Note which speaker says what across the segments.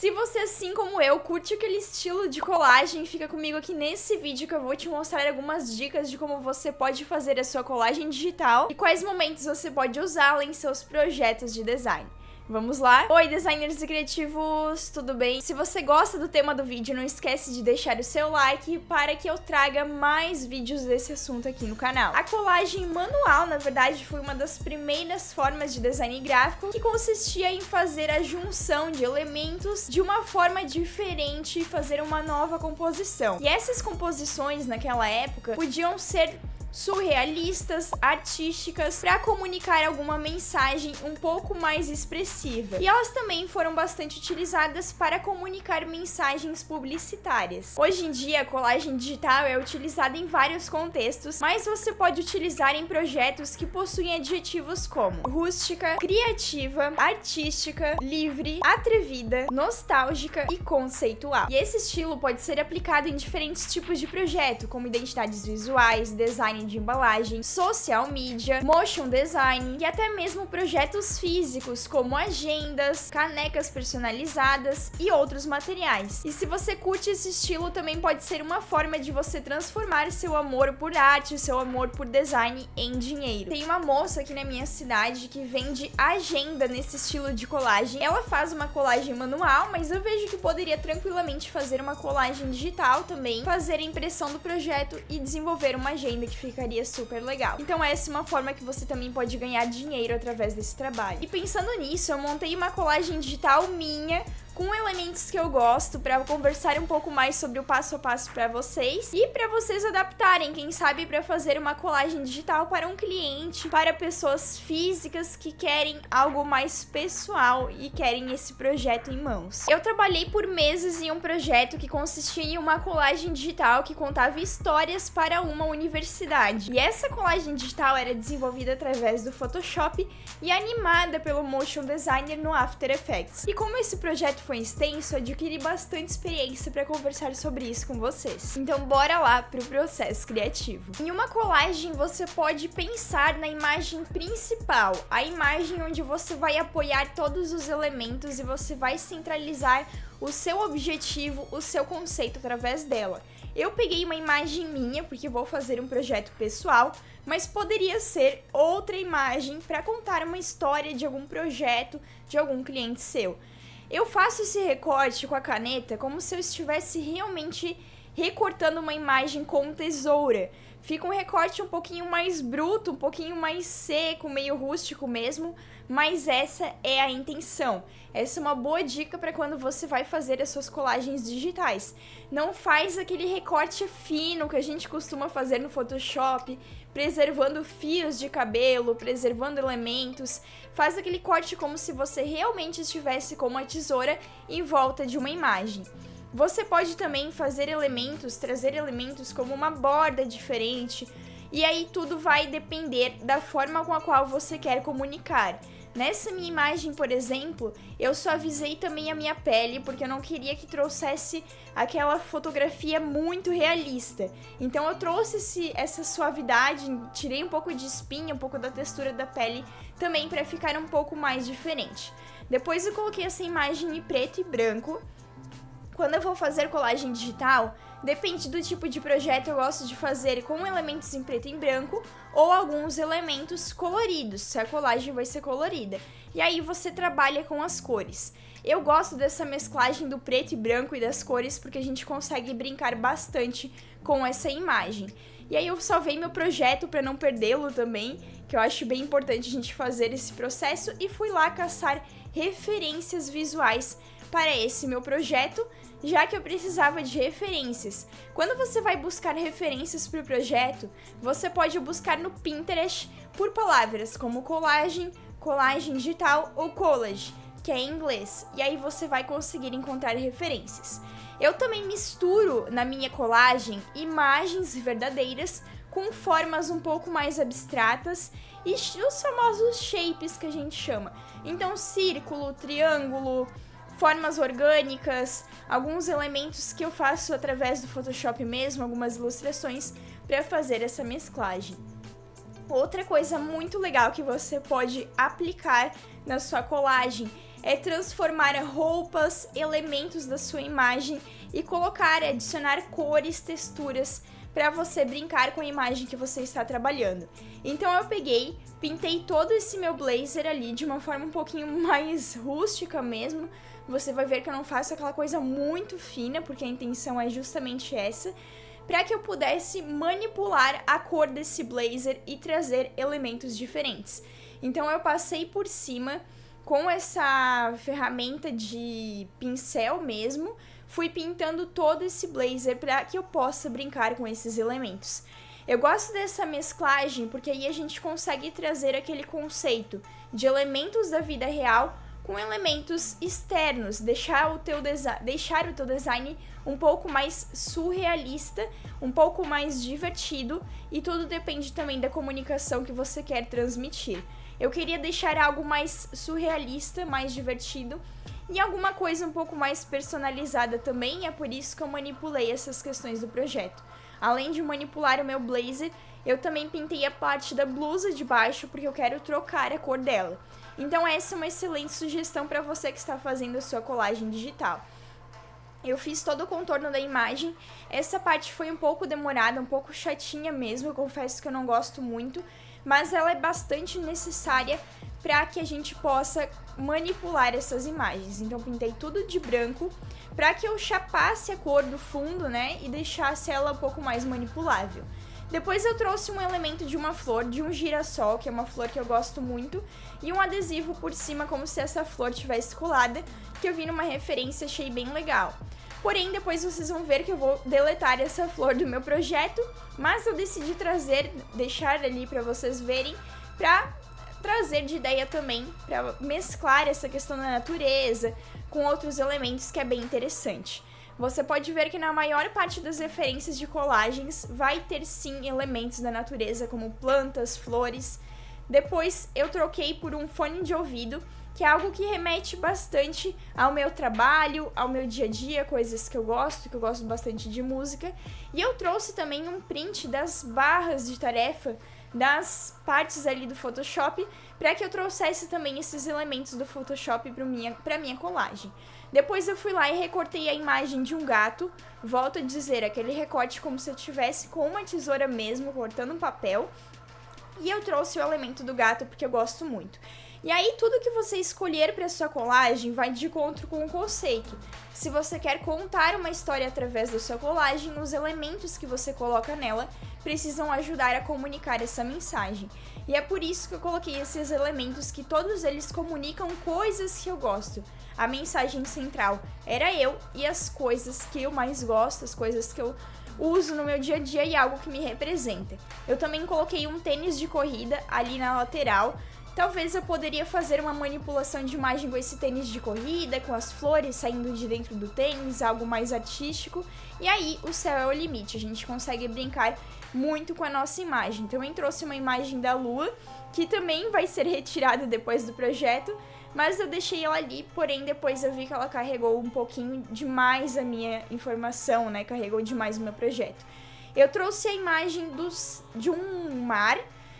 Speaker 1: Se você, assim como eu, curte aquele estilo de colagem, fica comigo aqui nesse vídeo que eu vou te mostrar algumas dicas de como você pode fazer a sua colagem digital e quais momentos você pode usá-la em seus projetos de design. Vamos lá? Oi, designers e criativos, tudo bem? Se você gosta do tema do vídeo, não esquece de deixar o seu like para que eu traga mais vídeos desse assunto aqui no canal. A colagem manual, na verdade, foi uma das primeiras formas de design gráfico que consistia em fazer a junção de elementos de uma forma diferente e fazer uma nova composição. E essas composições, naquela época, podiam ser surrealistas, artísticas, para comunicar alguma mensagem um pouco mais expressiva. E elas também foram bastante utilizadas para comunicar mensagens publicitárias. Hoje em dia, a colagem digital é utilizada em vários contextos, mas você pode utilizar em projetos que possuem adjetivos como rústica, criativa, artística, livre, atrevida, nostálgica e conceitual. E esse estilo pode ser aplicado em diferentes tipos de projeto, como identidades visuais, design de embalagem, social media, motion design e até mesmo projetos físicos como agendas, canecas personalizadas e outros materiais. E se você curte esse estilo, também pode ser uma forma de você transformar seu amor por arte, seu amor por design em dinheiro. Tem uma moça aqui na minha cidade que vende agenda nesse estilo de colagem. Ela faz uma colagem manual, mas eu vejo que poderia tranquilamente fazer uma colagem digital também, fazer a impressão do projeto e desenvolver uma agenda que ficaria super legal. Então essa é uma forma que você também pode ganhar dinheiro através desse trabalho. E pensando nisso, eu montei uma colagem digital minha com elementos que eu gosto para conversar um pouco mais sobre o passo a passo para vocês e para vocês adaptarem, quem sabe, para fazer uma colagem digital para um cliente, para pessoas físicas que querem algo mais pessoal e querem esse projeto em mãos. Eu trabalhei por meses em um projeto que consistia em uma colagem digital que contava histórias para uma universidade. E essa colagem digital era desenvolvida através do Photoshop e animada pelo motion designer no After Effects. E como esse projeto foi extenso, eu adquiri bastante experiência para conversar sobre isso com vocês. Então bora lá pro processo criativo. Em uma colagem você pode pensar na imagem principal, a imagem onde você vai apoiar todos os elementos e você vai centralizar o seu objetivo, o seu conceito através dela. Eu peguei uma imagem minha, porque vou fazer um projeto pessoal, mas poderia ser outra imagem para contar uma história de algum projeto, de algum cliente seu. Eu faço esse recorte com a caneta como se eu estivesse realmente recortando uma imagem com tesoura. Fica um recorte um pouquinho mais bruto, um pouquinho mais seco, meio rústico mesmo, mas essa é a intenção. Essa é uma boa dica para quando você vai fazer as suas colagens digitais. Não faz aquele recorte fino que a gente costuma fazer no Photoshop, preservando fios de cabelo, preservando elementos. Faz aquele corte como se você realmente estivesse com uma tesoura em volta de uma imagem. Você pode também fazer elementos, trazer elementos como uma borda diferente, e aí tudo vai depender da forma com a qual você quer comunicar. Nessa minha imagem, por exemplo, eu suavizei também a minha pele, porque eu não queria que trouxesse aquela fotografia muito realista. Então eu trouxe essa suavidade, tirei um pouco de espinha, um pouco da textura da pele, também para ficar um pouco mais diferente. Depois eu coloquei essa imagem em preto e branco. Quando eu vou fazer colagem digital, depende do tipo de projeto, eu gosto de fazer com elementos em preto e branco ou alguns elementos coloridos, se a colagem vai ser colorida. E aí você trabalha com as cores. Eu gosto dessa mesclagem do preto e branco e das cores porque a gente consegue brincar bastante com essa imagem. E aí eu salvei meu projeto para não perdê-lo também, que eu acho bem importante a gente fazer esse processo, e fui lá caçar referências visuais para esse meu projeto, já que eu precisava de referências. Quando você vai buscar referências para o projeto, você pode buscar no Pinterest por palavras como colagem, colagem digital ou collage, que é em inglês, e aí você vai conseguir encontrar referências. Eu também misturo na minha colagem imagens verdadeiras com formas um pouco mais abstratas e os famosos shapes que a gente chama. Então, círculo, triângulo, formas orgânicas, alguns elementos que eu faço através do Photoshop mesmo, algumas ilustrações para fazer essa mesclagem. Outra coisa muito legal que você pode aplicar na sua colagem é transformar roupas, elementos da sua imagem e colocar, adicionar cores, texturas para você brincar com a imagem que você está trabalhando. Então eu peguei, pintei todo esse meu blazer ali de uma forma um pouquinho mais rústica mesmo. Você vai ver que eu não faço aquela coisa muito fina, porque a intenção é justamente essa, para que eu pudesse manipular a cor desse blazer e trazer elementos diferentes. Então eu passei por cima com essa ferramenta de pincel mesmo, fui pintando todo esse blazer para que eu possa brincar com esses elementos. Eu gosto dessa mesclagem porque aí a gente consegue trazer aquele conceito de elementos da vida real com elementos externos, deixar o teu design um pouco mais surrealista, um pouco mais divertido, e tudo depende também da comunicação que você quer transmitir. Eu queria deixar algo mais surrealista, mais divertido, e alguma coisa um pouco mais personalizada também, e é por isso que eu manipulei essas questões do projeto. Além de manipular o meu blazer, eu também pintei a parte da blusa de baixo, porque eu quero trocar a cor dela. Então essa é uma excelente sugestão para você que está fazendo a sua colagem digital. Eu fiz todo o contorno da imagem, essa parte foi um pouco demorada, um pouco chatinha mesmo, eu confesso que eu não gosto muito, mas ela é bastante necessária para que a gente possa manipular essas imagens. Então pintei tudo de branco para que eu chapasse a cor do fundo, né, e deixasse ela um pouco mais manipulável. Depois eu trouxe um elemento de uma flor, de um girassol, que é uma flor que eu gosto muito, e um adesivo por cima como se essa flor tivesse colada, que eu vi numa referência, achei bem legal. Porém, depois vocês vão ver que eu vou deletar essa flor do meu projeto, mas eu decidi deixar ali para vocês verem, para trazer de ideia também, para mesclar essa questão da natureza com outros elementos, que é bem interessante. Você pode ver que na maior parte das referências de colagens vai ter sim elementos da natureza, como plantas, flores. Depois eu troquei por um fone de ouvido, que é algo que remete bastante ao meu trabalho, ao meu dia a dia, coisas que eu gosto bastante de música. E eu trouxe também um print das barras de tarefa, das partes ali do Photoshop, para que eu trouxesse também esses elementos do Photoshop para minha colagem. Depois eu fui lá e recortei a imagem de um gato, volto a dizer, aquele recorte como se eu estivesse com uma tesoura mesmo, cortando um papel, e eu trouxe o elemento do gato porque eu gosto muito. E aí tudo que você escolher para sua colagem vai de encontro com o conceito. Se você quer contar uma história através da sua colagem, os elementos que você coloca nela precisam ajudar a comunicar essa mensagem. E é por isso que eu coloquei esses elementos, que todos eles comunicam coisas que eu gosto. A mensagem central era eu e as coisas que eu mais gosto, as coisas que eu uso no meu dia a dia e algo que me representa. Eu também coloquei um tênis de corrida ali na lateral. Talvez eu poderia fazer uma manipulação de imagem com esse tênis de corrida, com as flores saindo de dentro do tênis, algo mais artístico. E aí o céu é o limite, a gente consegue brincar muito com a nossa imagem. Então eu trouxe uma imagem da lua, que também vai ser retirada depois do projeto, mas eu deixei ela ali, porém depois eu vi que ela carregou um pouquinho demais a minha informação, né? Carregou demais o meu projeto. Eu trouxe a imagem de um mar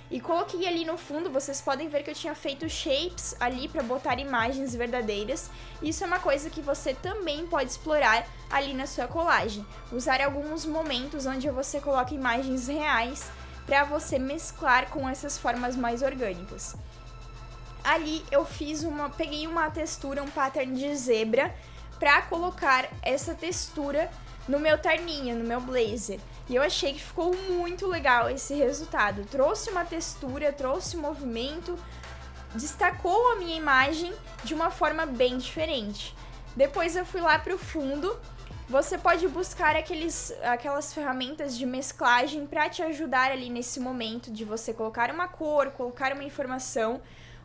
Speaker 1: e coloquei ali no fundo. Vocês podem ver que eu tinha feito shapes ali para botar imagens verdadeiras. Isso é uma coisa que você também pode explorar ali na sua colagem. Usar alguns momentos onde você coloca imagens reais para você mesclar com essas formas mais orgânicas. Ali eu peguei uma textura, um pattern de zebra, para colocar essa textura no meu terninho, no meu blazer. E eu achei que ficou muito legal esse resultado. Trouxe uma textura, trouxe movimento, destacou a minha imagem de uma forma bem diferente. Depois eu fui lá para o fundo. Você pode buscar aquelas ferramentas de mesclagem para te ajudar ali nesse momento de você colocar uma cor, colocar uma informação.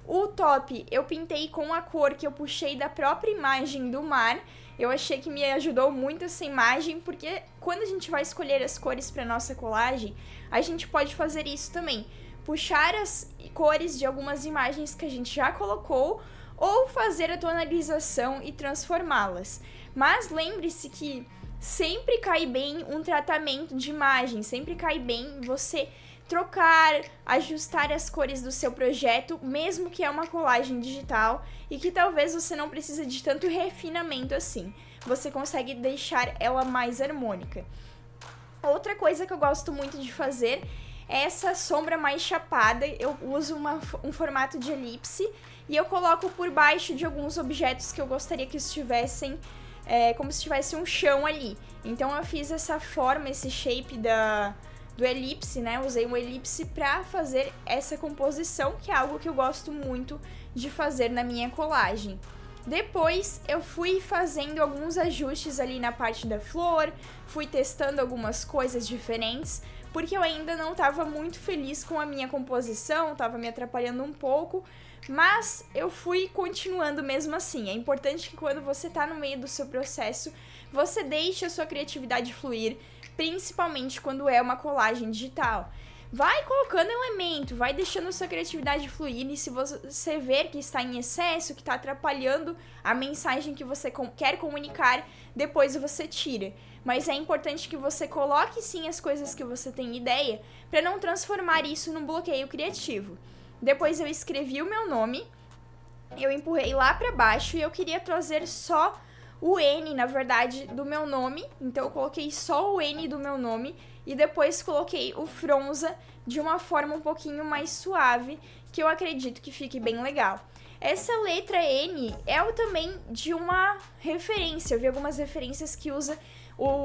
Speaker 1: O top eu pintei com a cor que eu puxei da própria imagem do mar. Eu achei que me ajudou muito essa imagem, porque quando a gente vai escolher as cores para nossa colagem, a gente pode fazer isso também. Puxar as cores de algumas imagens que a gente já colocou, ou fazer a tonalização e transformá-las. Mas lembre-se que sempre cai bem um tratamento de imagem, sempre cai bem você trocar, ajustar as cores do seu projeto, mesmo que é uma colagem digital e que talvez você não precise de tanto refinamento assim. Você consegue deixar ela mais harmônica. Outra coisa que eu gosto muito de fazer é essa sombra mais chapada. Eu uso um formato de elipse e eu coloco por baixo de alguns objetos que eu gostaria que estivessem como se tivesse um chão ali. Então eu fiz essa forma, esse shape do elipse, né? Usei um elipse pra fazer essa composição, que é algo que eu gosto muito de fazer na minha colagem. Depois eu fui fazendo alguns ajustes ali na parte da flor, fui testando algumas coisas diferentes, porque eu ainda não estava muito feliz com a minha composição, estava me atrapalhando um pouco, mas eu fui continuando mesmo assim. É importante que quando você está no meio do seu processo, você deixe a sua criatividade fluir, principalmente quando é uma colagem digital. Vai colocando elemento, vai deixando a sua criatividade fluir, e se você ver que está em excesso, que está atrapalhando a mensagem que você quer comunicar, depois você tira. Mas é importante que você coloque sim as coisas que você tem ideia, para não transformar isso num bloqueio criativo. Depois eu escrevi o meu nome, eu empurrei lá para baixo e eu queria trazer só o N, na verdade, do meu nome. Então eu coloquei só o N do meu nome e depois coloquei o Fronza de uma forma um pouquinho mais suave, que eu acredito que fique bem legal. Essa letra N é também de uma referência. Eu vi algumas referências que usa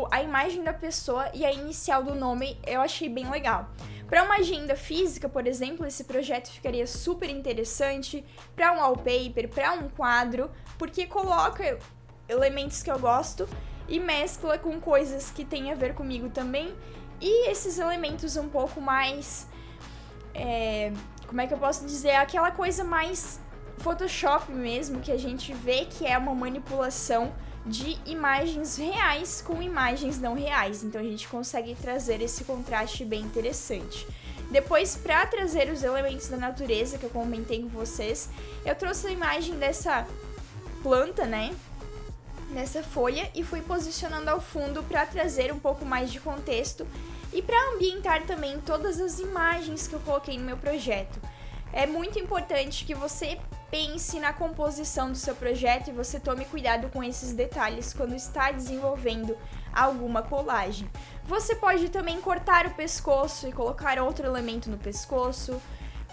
Speaker 1: a imagem da pessoa e a inicial do nome, eu achei bem legal. Para uma agenda física, por exemplo, esse projeto ficaria super interessante. Para um wallpaper, para um quadro, porque coloca elementos que eu gosto e mescla com coisas que tem a ver comigo também. E esses elementos um pouco mais... como é que eu posso dizer? Aquela coisa mais Photoshop mesmo, que a gente vê que é uma manipulação de imagens reais com imagens não reais. Então a gente consegue trazer esse contraste bem interessante. Depois, para trazer os elementos da natureza que eu comentei com vocês, eu trouxe a imagem dessa planta, né? Nessa folha, e fui posicionando ao fundo para trazer um pouco mais de contexto e para ambientar também todas as imagens que eu coloquei no meu projeto. É muito importante que você pense na composição do seu projeto e você tome cuidado com esses detalhes quando está desenvolvendo alguma colagem. Você pode também cortar o pescoço e colocar outro elemento no pescoço.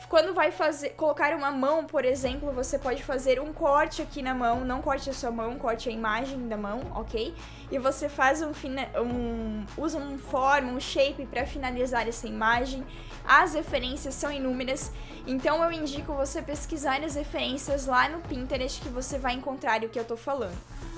Speaker 1: Quando vai colocar uma mão, por exemplo, você pode fazer um corte aqui na mão, não corte a sua mão, corte a imagem da mão, ok? E você faz usa um shape para finalizar essa imagem. As referências são inúmeras, então eu indico você pesquisar as referências lá no Pinterest que você vai encontrar o que eu tô falando.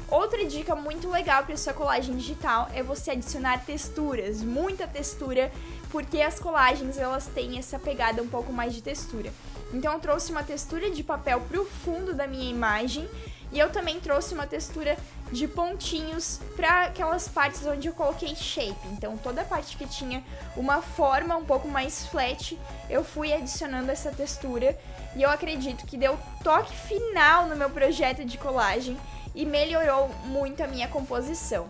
Speaker 1: Outra dica muito legal para sua colagem digital é você adicionar texturas, muita textura, porque as colagens elas têm essa pegada um pouco mais de textura. Então eu trouxe uma textura de papel para o fundo da minha imagem e eu também trouxe uma textura de pontinhos para aquelas partes onde eu coloquei shape. Então toda a parte que tinha uma forma um pouco mais flat, eu fui adicionando essa textura e eu acredito que deu toque final no meu projeto de colagem e melhorou muito a minha composição.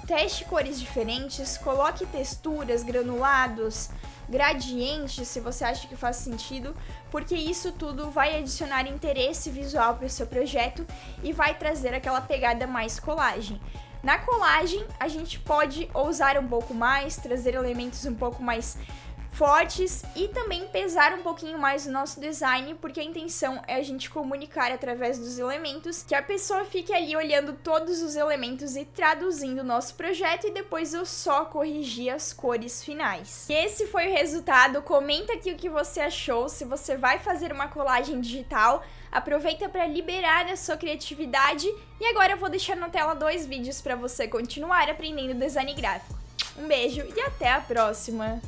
Speaker 1: Teste cores diferentes, coloque texturas, granulados, gradientes, se você acha que faz sentido, porque isso tudo vai adicionar interesse visual para o seu projeto e vai trazer aquela pegada mais colagem. Na colagem, a gente pode ousar um pouco mais, trazer elementos um pouco mais fortes e também pesar um pouquinho mais o nosso design, porque a intenção é a gente comunicar através dos elementos, que a pessoa fique ali olhando todos os elementos e traduzindo o nosso projeto, e depois eu só corrigir as cores finais. E esse foi o resultado. Comenta aqui o que você achou, se você vai fazer uma colagem digital, aproveita para liberar a sua criatividade. E agora eu vou deixar na tela 2 vídeos para você continuar aprendendo design gráfico. Um beijo e até a próxima!